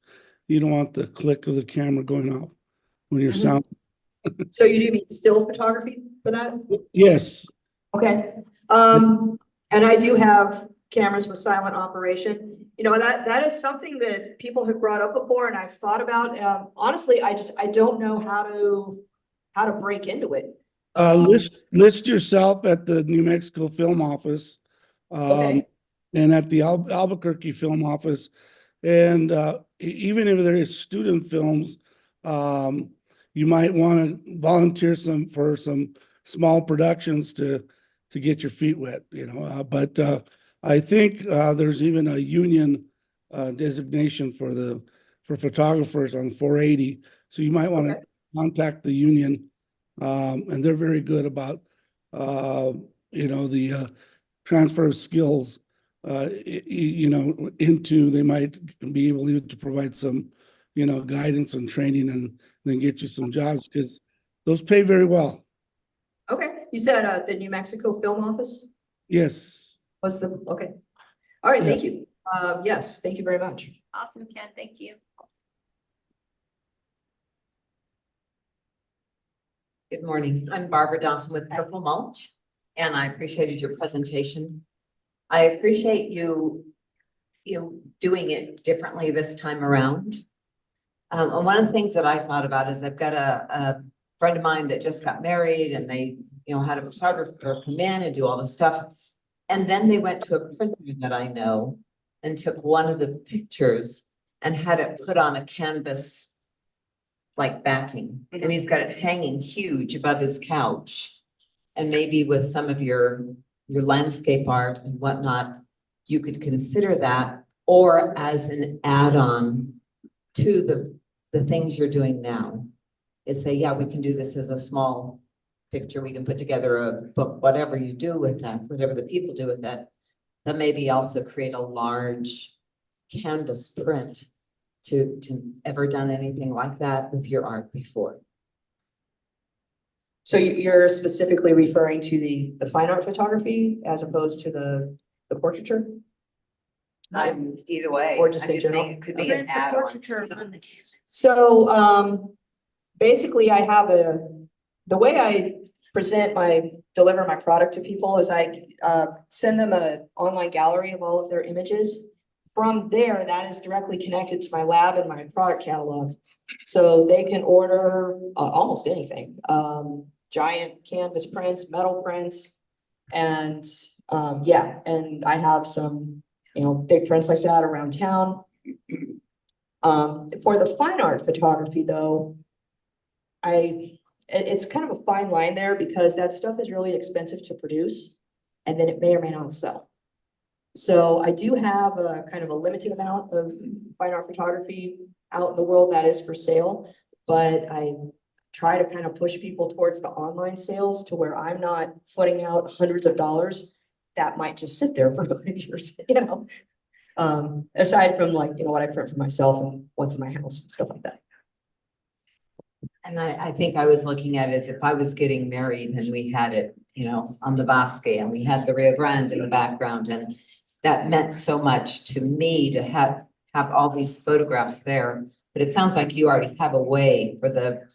you don't want the click of the camera going off when you're sound. So you do mean still photography for that? Yes. Okay. And I do have cameras with silent operation. That is something that people have brought up before and I've thought about. Honestly, I don't know how to break into it. List yourself at the New Mexico Film Office. Okay. And at the Albuquerque Film Office. And even if there is student films, you might want to volunteer for some small productions to get your feet wet, but I think there's even a union designation for photographers on 480. So you might want to contact the union, and they're very good about the transfer of skills they might be able to provide some guidance and training and then get you some jobs because those pay very well. Okay. You said the New Mexico Film Office? Yes. Okay. All right. Thank you. Yes. Thank you very much. Awesome, Ken. Thank you. Good morning. I'm Barbara Dawson with Purple Mulch, and I appreciated your presentation. I appreciate you doing it differently this time around. And one of the things that I thought about is I've got a friend of mine that just got married and they, had a photographer come in and do all the stuff. And then they went to a printer that I know and took one of the pictures and had it put on a canvas like backing. And he's got it hanging huge above his couch. And maybe with some of your landscape art and whatnot, you could consider that, or as an add-on to the things you're doing now, is say, yeah, we can do this as a small picture. We can put together a book, whatever you do with that, whatever the people do with that, but maybe also create a large canvas print to ever done anything like that with your art before. So you're specifically referring to the fine art photography as opposed to the portraiture? I'm either way. Or just I'm in general? saying it could be an add-on. So basically I have the way I deliver my product to people is I send them an online gallery of all of their images from there, that is directly connected to my lab and my product catalog. So they can order almost anything, giant canvas prints, metal prints. And yeah, and I have some, big prints like that around town. For the fine art photography though, it's kind of a fine line there because that stuff is really expensive to produce and then it may or may not sell. So I do have a kind of a limited amount of fine art photography out in the world that is for sale, but I try to kind of push people towards the online sales to where I'm not footing out hundreds of dollars that might just sit there for 5 years, aside from like, what I print for myself and what's in my house and stuff like that. And I think I was looking at it as if I was getting married and we had it, on the Vasque and we had the Rio Grande in the background, and that meant so much to me to have all these photographs there. But it sounds like you already have a way for the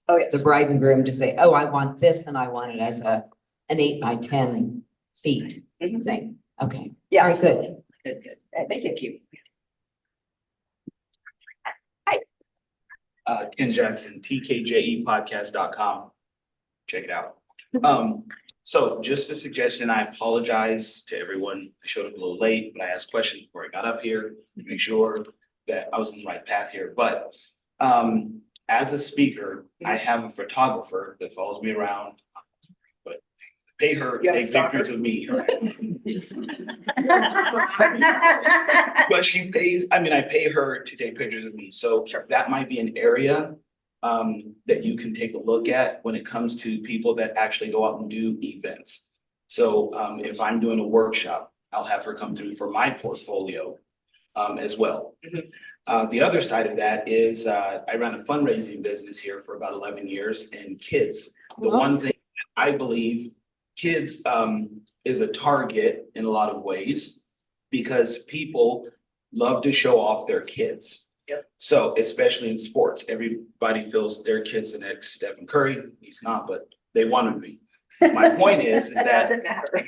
Oh, yes. the bride and groom to say, oh, I want this and I want it as an 8 by 10 feet Mhm. thing. Okay. Yeah. All right, good. Good. Thank you. Ken Jackson, tkjepodcast.com. Check it out. So just a suggestion, I apologize to everyone. I showed up a little late, but I asked questions before I got up here to make sure that I was on the right path here. But as a speaker, I have a photographer that follows me around, but pay her to take pictures of me. But she pays, I pay her to take pictures of me. So that might be an area that you can take a look at when it comes to people that actually go out and do events. So if I'm doing a workshop, I'll have her come through for my portfolio as well. The other side of that is I ran a fundraising business here for about 11 years, and kids. The one thing I believe kids is a target in a lot of ways because people love to show off their kids. Yep. So especially in sports, everybody feels their kid's the next Stephen Curry. He's not, but they want him to be. My point is that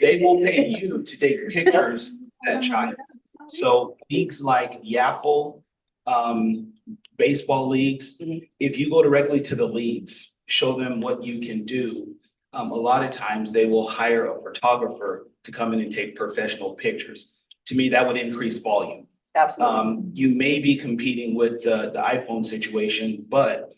they will pay you to take pictures of that child. So leagues like Yaffle, baseball leagues, if you go directly to the leagues, show them what you can do. A lot of times they will hire a photographer to come in and take professional pictures. To me, that would increase volume. Absolutely. You may be competing with the iPhone situation, but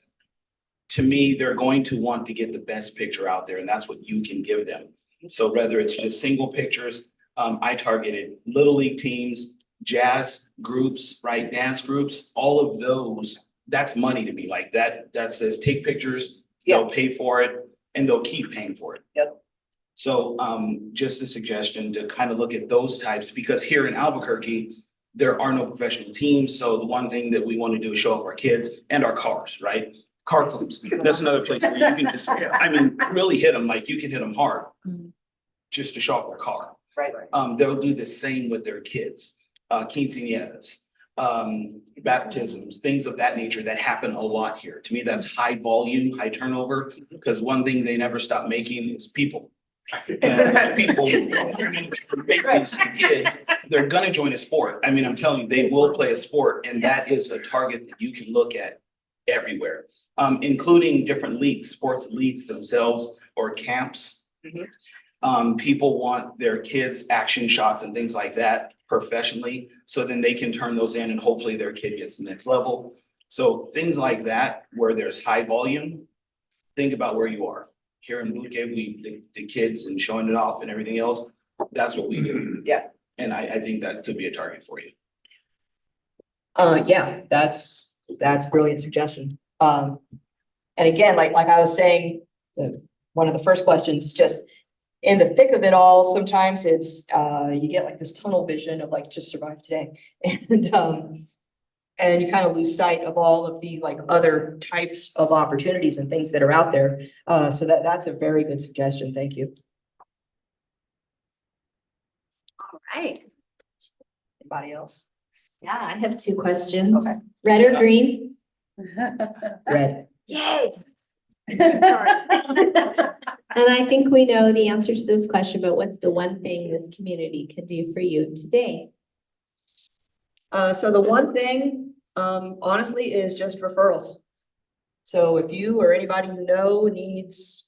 to me, they're going to want to get the best picture out there, and that's what you can give them. So whether it's just single pictures, I targeted little league teams, jazz groups, right, dance groups, all of those. That's money to me. Like that says take pictures, they'll pay for it, and they'll keep paying for it. Yep. So just a suggestion to kind of look at those types, because here in Albuquerque, there are no professional teams. So the one thing that we want to do is show off our kids and our cars, right? Car clubs. That's another place where you can just, really hit them. Like you can hit them hard just to show off their car. Right. They'll do the same with their kids, quinceañeras, baptisms, things of that nature that happen a lot here. To me, that's high volume, high turnover, because one thing they never stop making is people. And people, babies and kids, they're gonna join a sport. I'm telling you, they will play a sport, and that is a target that you can look at everywhere, including different leagues, sports leagues themselves, or camps. People want their kids' action shots and things like that professionally, so then they can turn those in and hopefully their kid gets to the next level. So things like that, where there's high volume, think about where you are. Here in Albuquerque, the kids and showing it off and everything else, that's what we do. Yeah. And I think that could be a target for you. Yeah, that's a brilliant suggestion. And again, like I was saying, one of the first questions is just in the thick of it all, sometimes it's you get like this tunnel vision of like just survive today. And you kind of lose sight of all of the like other types of opportunities and things that are out there. So that's a very good suggestion. Thank you. All right. Anybody else? Yeah, I have 2 questions. Okay. Red or green? Red. Yay. And I think we know the answer to this question, but what's the one thing this community can do for you today? So the one thing, honestly, is just referrals. So if you or anybody you know needs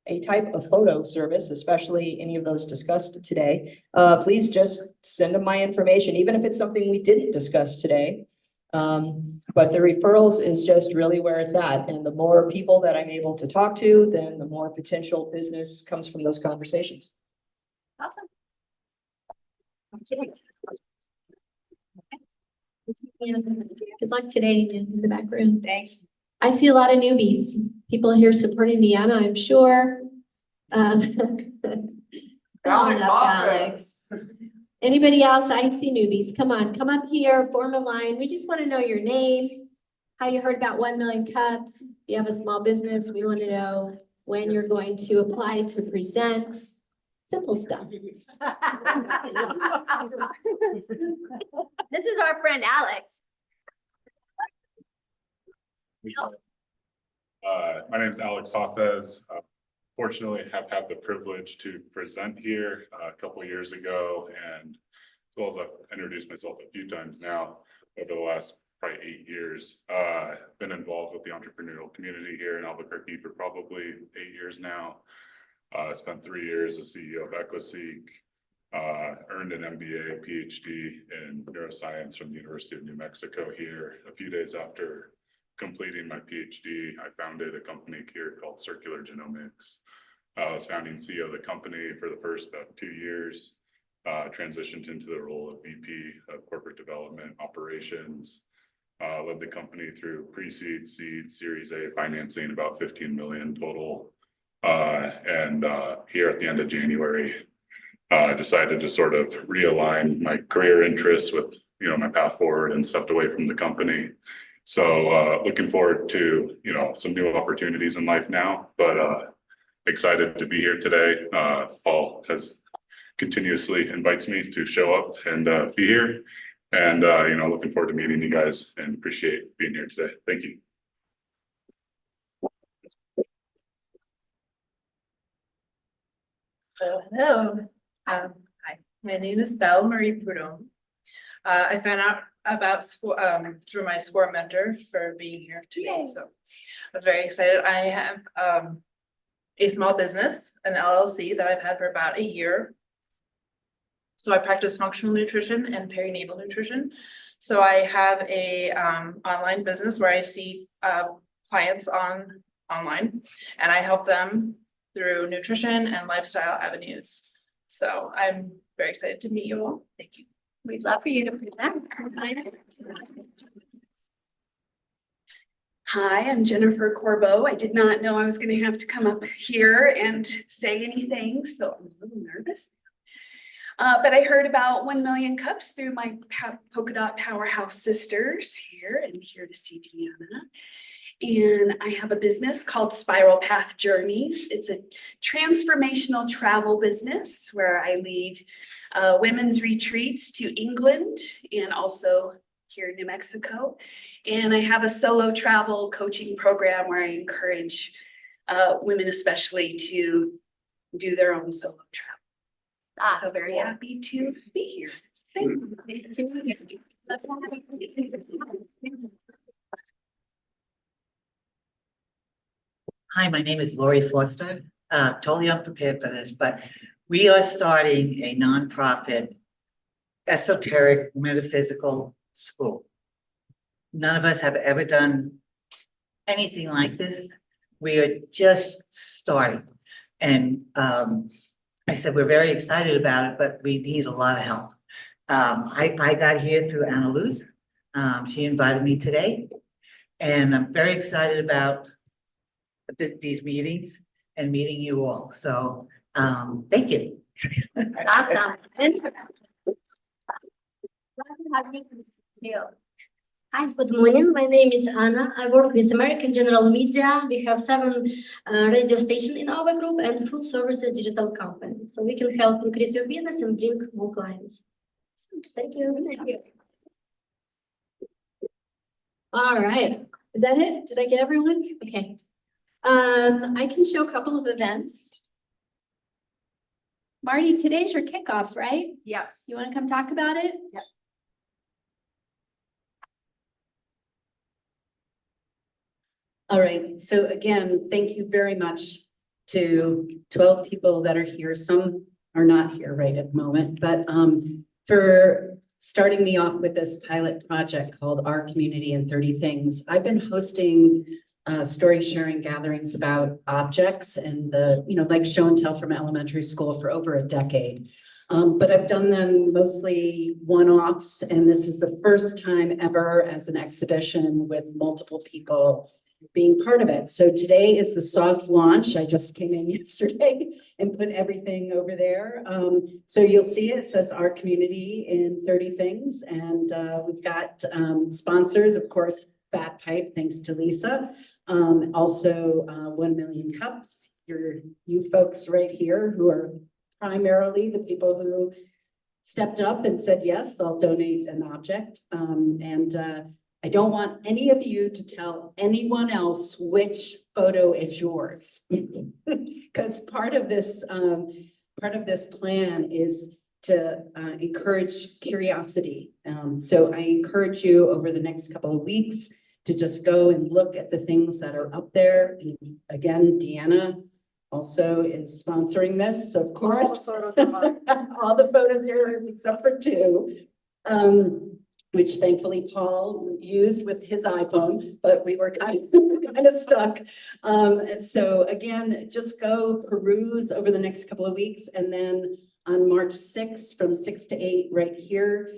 a type of photo service, especially any of those discussed today, please just send them my information, even if it's something we didn't discuss today. But the referrals is just really where it's at. And the more people that I'm able to talk to, then the more potential business comes from those conversations. Awesome. Good luck today in the back room. Thanks. I see a lot of newbies, people here supporting Deanna, I'm sure. Come on up, Alex. Anybody else? I see newbies. Come on, come up here, form a line. We just want to know your name, how you heard about 1 Million Cups. If you have a small business, we want to know when you're going to apply to present. Simple stuff. This is our friend Alex. My name is Alex Hafez. Fortunately, have had the privilege to present here a couple of years ago, and as well as I've introduced myself a few times now over the last probably 8 years. Been involved with the entrepreneurial community here in Albuquerque for probably 8 years now. Spent 3 years as CEO of EcoSeek. Earned an MBA, a PhD in neuroscience from the University of New Mexico here. A few days after completing my PhD, I founded a company here called Circular Genomics. I was founding CEO of the company for the first about 2 years, transitioned into the role of VP of Corporate Development Operations, led the company through pre-seed, seed, Series A financing, about 15 million total. And here at the end of January, decided to sort of realign my career interests with, my path forward, and stepped away from the company. So looking forward to, some new opportunities in life now, but excited to be here today. Paul has continuously invites me to show up and be here. And, looking forward to meeting you guys and appreciate being here today. Thank you. Hello. Hi, my name is Belle Marie Prudhomme. I found out about through my SCORE mentor for being here today, so I'm very excited. I have a small business, an LLC that I've had for about a year. So I practice functional nutrition and perinatal nutrition. So I have a online business where I see clients online, and I help them through nutrition and lifestyle avenues. So I'm very excited to meet you all. Thank you. We'd love for you to present. Hi, I'm Jennifer Corbeau. I did not know I was going to have to come up here and say anything, so I'm a little nervous. But I heard about 1 Million Cups through my Polka Dot Powerhouse sisters here, and here to see Deanna. And I have a business called Spiral Path Journeys. It's a transformational travel business where I lead women's retreats to England and also here in New Mexico. And I have a solo travel coaching program where I encourage women especially to do their own solo travel. So very happy to be here. Thank you. Hi, my name is Lori Foster. Totally unprepared for this, but we are starting a nonprofit esoteric metaphysical school. None of us have ever done anything like this. We are just starting. And I said, we're very excited about it, but we need a lot of help. I got here through Anna Luz. She invited me today, and I'm very excited about these meetings and meeting you all. So thank you. Awesome. Hi, good morning. My name is Anna. I work with American General Media. We have 7 radio stations in our group and full services digital company. So we can help increase your business and bring more clients. Thank you. Thank you. All right. Is that it? Did I get everyone? Okay. I can show a couple of events. Marty, today's your kickoff, right? Yes. You want to come talk about it? Yep. All right, so again, thank you very much to 12 people that are here. Some are not here right at the moment, but for starting me off with this pilot project called Our Community in 30 Things. I've been hosting story sharing gatherings about objects and like show and tell from elementary school for over a decade. But I've done them mostly one-offs, and this is the first time ever as an exhibition with multiple people being part of it. So today is the soft launch. I just came in yesterday and put everything over there. So you'll see it says Our Community in 30 Things. And we've got sponsors, of course, Fat Pipe, thanks to Lisa. Also 1 Million Cups, you folks right here who are primarily the people who stepped up and said, yes, I'll donate an object. I don't want any of you to tell anyone else which photo is yours. Because part of this plan is to encourage curiosity. So I encourage you over the next couple of weeks to just go and look at the things that are up there. And again, Deanna also is sponsoring this, of course. All the photos are yours except for 2. Which thankfully Paul used with his iPhone, but we were kind of stuck. So again, just go peruse over the next couple of weeks. And then on March 6th, from 6 to 8 right here,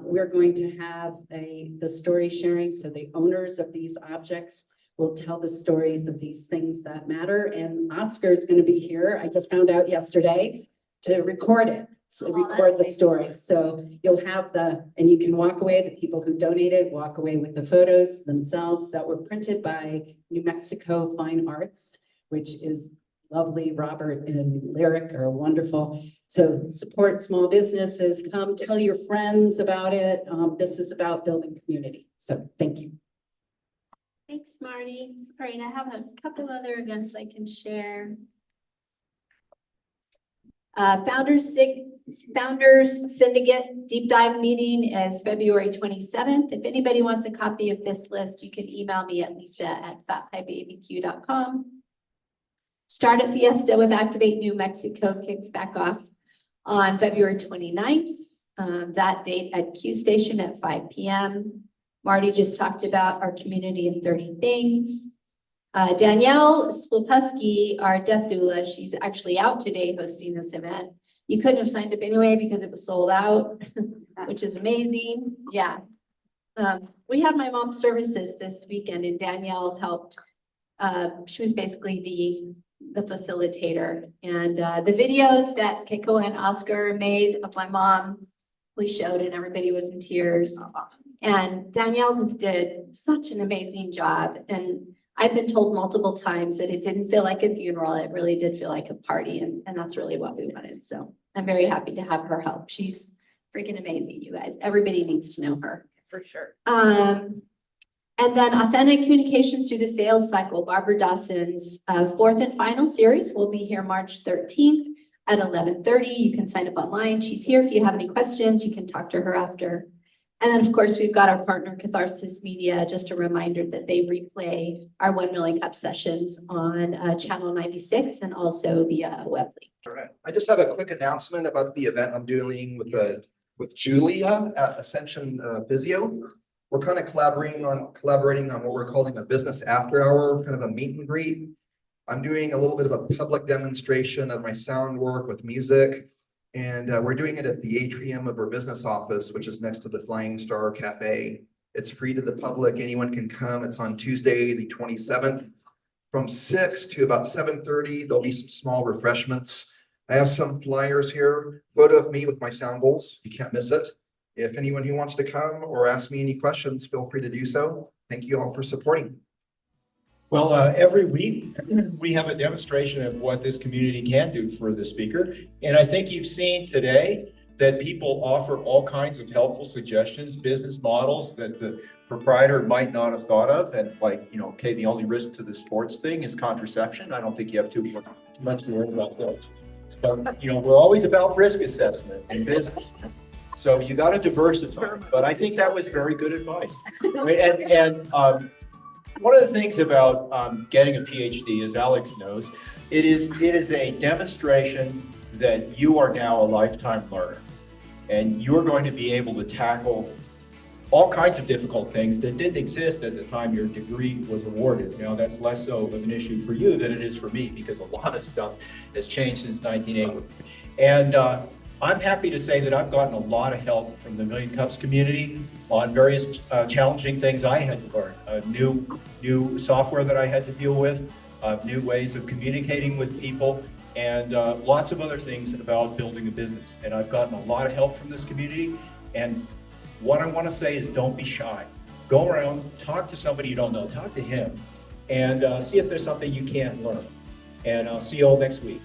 we're going to have the story sharing. So the owners of these objects will tell the stories of these things that matter. And Oscar is going to be here. I just found out yesterday to record it. So record the story. So you'll have and you can walk away, the people who donated walk away with the photos themselves that were printed by New Mexico Fine Arts, which is lovely. Robert and Lyric are wonderful. So support small businesses, come tell your friends about it. This is about building community. So thank you. Thanks, Marty. All right, I have a couple other events I can share. Founders Syndicate Deep Dive Meeting is February 27th. If anybody wants a copy of this list, you can email me at lisa@fatpipeabq.com. Start at Fiesta with Activate New Mexico kicks back off on February 29th. That date at Q Station at 5 p.m. Marty just talked about Our Community in 30 Things. Danielle Spolpeski, our death doula, she's actually out today hosting this event. You couldn't have signed up anyway because it was sold out, which is amazing. Yeah. We had my mom's services this weekend and Danielle helped. She was basically the facilitator. And the videos that Keiko and Oscar made of my mom, we showed and everybody was in tears. And Danielle just did such an amazing job. And I've been told multiple times that it didn't feel like a funeral. It really did feel like a party. And that's really what we wanted. So I'm very happy to have her help. She's freaking amazing, you guys. Everybody needs to know her. For sure. And then Authentic Communications Through the Sales Cycle, Barbara Dawson's 4th and final series will be here March 13th at 11:30. You can sign up online. She's here. If you have any questions, you can talk to her after. And then, of course, we've got our partner, Catharsis Media. Just a reminder that they replay our 1 Million Cup sessions on channel 96 and also via a web link. All right. I just have a quick announcement about the event I'm doing with Julia at Ascension Physio. We're kind of collaborating on what we're calling a business after hour, kind of a meet and greet. I'm doing a little bit of a public demonstration of my sound work with music. And we're doing it at the atrium of our business office, which is next to the Flying Star Cafe. It's free to the public. Anyone can come. It's on Tuesday, the 27th, from 6 to about 7:30. There'll be some small refreshments. I have some flyers here, photo of me with my sound bowls. You can't miss it. If anyone who wants to come or ask me any questions, feel free to do so. Thank you all for supporting. Well, every week we have a demonstration of what this community can do for the speaker. And I think you've seen today that people offer all kinds of helpful suggestions, business models that the proprietor might not have thought of. And like, okay, the only risk to the sports thing is contraception. I don't think you have too much to worry about those. But, we're always about risk assessment in business. So you got to diversify. But I think that was very good advice. one of the things about getting a PhD, as Alex knows, it is a demonstration that you are now a lifetime learner. And you're going to be able to tackle all kinds of difficult things that didn't exist at the time your degree was awarded. Now, that's less so of an issue for you than it is for me, because a lot of stuff has changed since 1980. And I'm happy to say that I've gotten a lot of help from the Million Cups community on various challenging things I had to learn. New software that I had to deal with, new ways of communicating with people, and lots of other things about building a business. And I've gotten a lot of help from this community. And what I want to say is, don't be shy. Go around, talk to somebody you don't know, talk to him, and see if there's something you can't learn. And I'll see you all next week.